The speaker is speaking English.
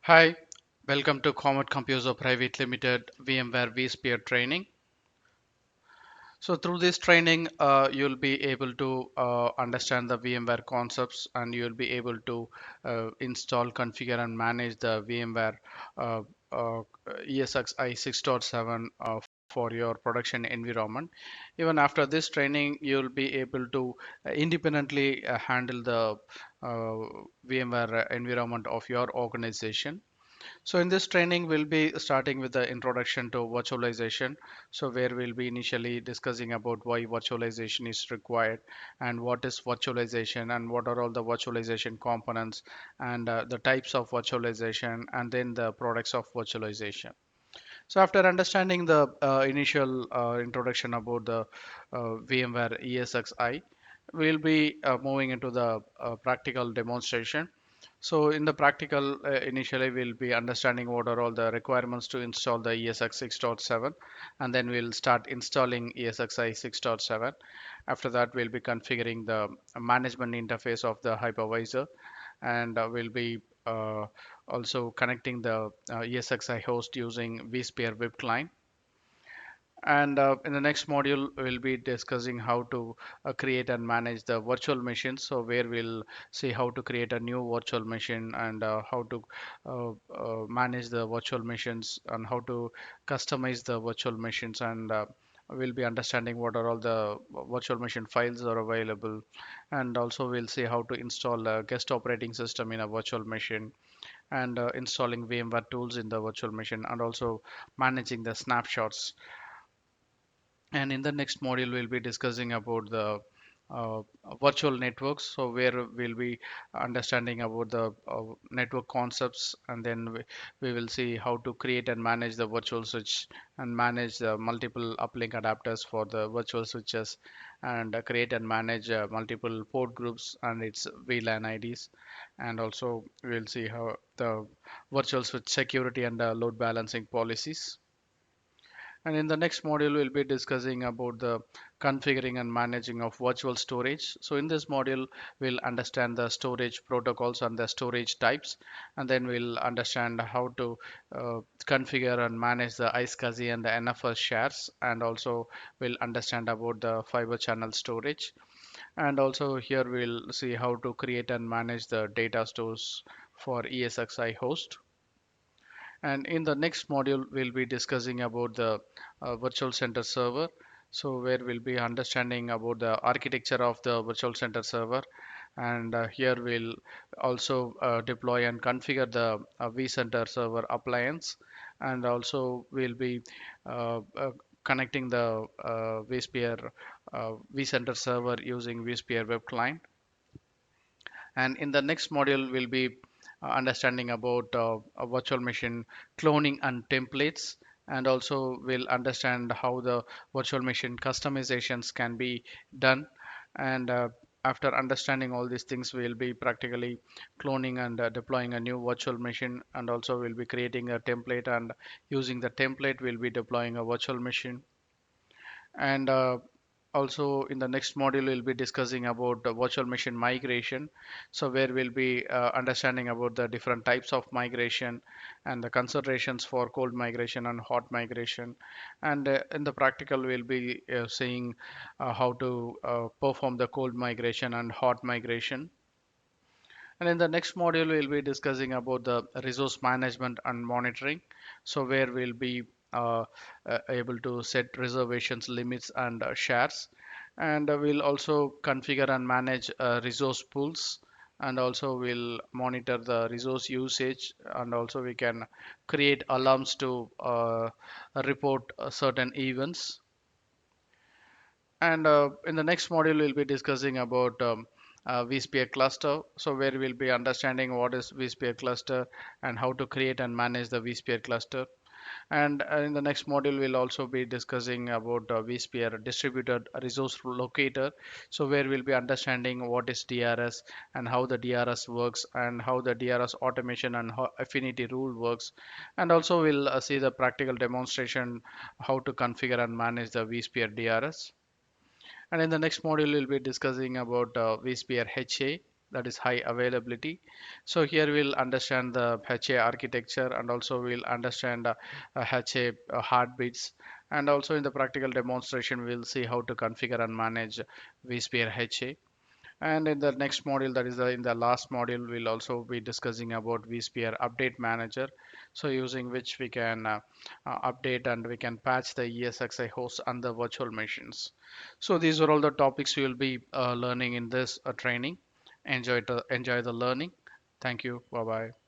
Hi, welcome to COMET Computer Private Limited VMware vSphere training. So through this training, you'll be able to understand the VMware concepts and you'll be able to install, configure and manage the VMware uh, uh, ESXi 6.7 for your production environment. Even after this training, you'll be able to independently handle the VMware environment of your organization. So in this training, we'll be starting with the introduction to virtualization. So where we'll be initially discussing about why virtualization is required and what is virtualization and what are all the virtualization components and the types of virtualization and then the products of virtualization. So after understanding the initial introduction about the VMware ESXi, we'll be moving into the practical demonstration. So in the practical, initially we'll be understanding what are all the requirements to install the ESX 6.7, and then we'll start installing ESXi 6.7. After that, we'll be configuring the management interface of the hypervisor, and we'll be also connecting the ESXi host using vSphere web client. And in the next module, we'll be discussing how to create and manage the virtual machines. So where we'll see how to create a new virtual machine and how to manage the virtual machines and how to customize the virtual machines. And we'll be understanding what are all the virtual machine files are available. And also we'll see how to install a guest operating system in a virtual machine and installing VMware tools in the virtual machine and also managing the snapshots. And in the next module, we'll be discussing about the uh, virtual networks. So where we'll be understanding about the network concepts, and then we will see how to create and manage the virtual switch and manage the multiple uplink adapters for the virtual switches, and create and manage multiple port groups and its VLAN IDs. And also we'll see how the virtual switch security and load balancing policies. And in the next module, we'll be discussing about the configuring and managing of virtual storage. So in this module, we'll understand the storage protocols and the storage types, and then we'll understand how to configure and manage the iSCSI and the NFS shares, and also we'll understand about the fiber channel storage. And also here we'll see how to create and manage the data stores for ESXi host. And in the next module, we'll be discussing about the virtual center server. So where we'll be understanding about the architecture of the virtual center server. And here we'll also deploy and configure the vCenter server appliance. And also we'll be connecting the vSphere vCenter server using vSphere web client. And in the next module, we'll be understanding about a virtual machine cloning and templates. And also we'll understand how the virtual machine customizations can be done. And after understanding all these things, we'll be practically cloning and deploying a new virtual machine. And also we'll be creating a template, and using the template, we'll be deploying a virtual machine. And also in the next module, we'll be discussing about the virtual machine migration. So where we'll be understanding about the different types of migration and the considerations for cold migration and hot migration. And in the practical, we'll be seeing how to perform the cold migration and hot migration. And in the next module, we'll be discussing about the resource management and monitoring. So where we'll be able to set reservations, limits, and shares. And we'll also configure and manage resource pools. And also we'll monitor the resource usage. And also we can create alarms to report certain events. And in the next module, we'll be discussing about vSphere cluster. So where we'll be understanding what is vSphere cluster and how to create and manage the vSphere cluster. And in the next module, we'll also be discussing about vSphere distributed resource locator. So where we'll be understanding what is DRS and how the DRS works and how the DRS automation and how affinity rule works. And also we'll see the practical demonstration how to configure and manage the vSphere DRS. And in the next module, we'll be discussing about vSphere HA. that is high availability. So here we'll understand the HA architecture, and also we'll understand HA heartbeats, and also in the practical demonstration we'll see how to configure and manage vSphere HA. And in the next module, that is in the last module, we'll also be discussing about vSphere Update Manager. So using which we can update and we can patch the ESXi hosts and the virtual machines. So these are all the topics we will be learning in this training. Enjoy the learning. Thank you. Bye bye.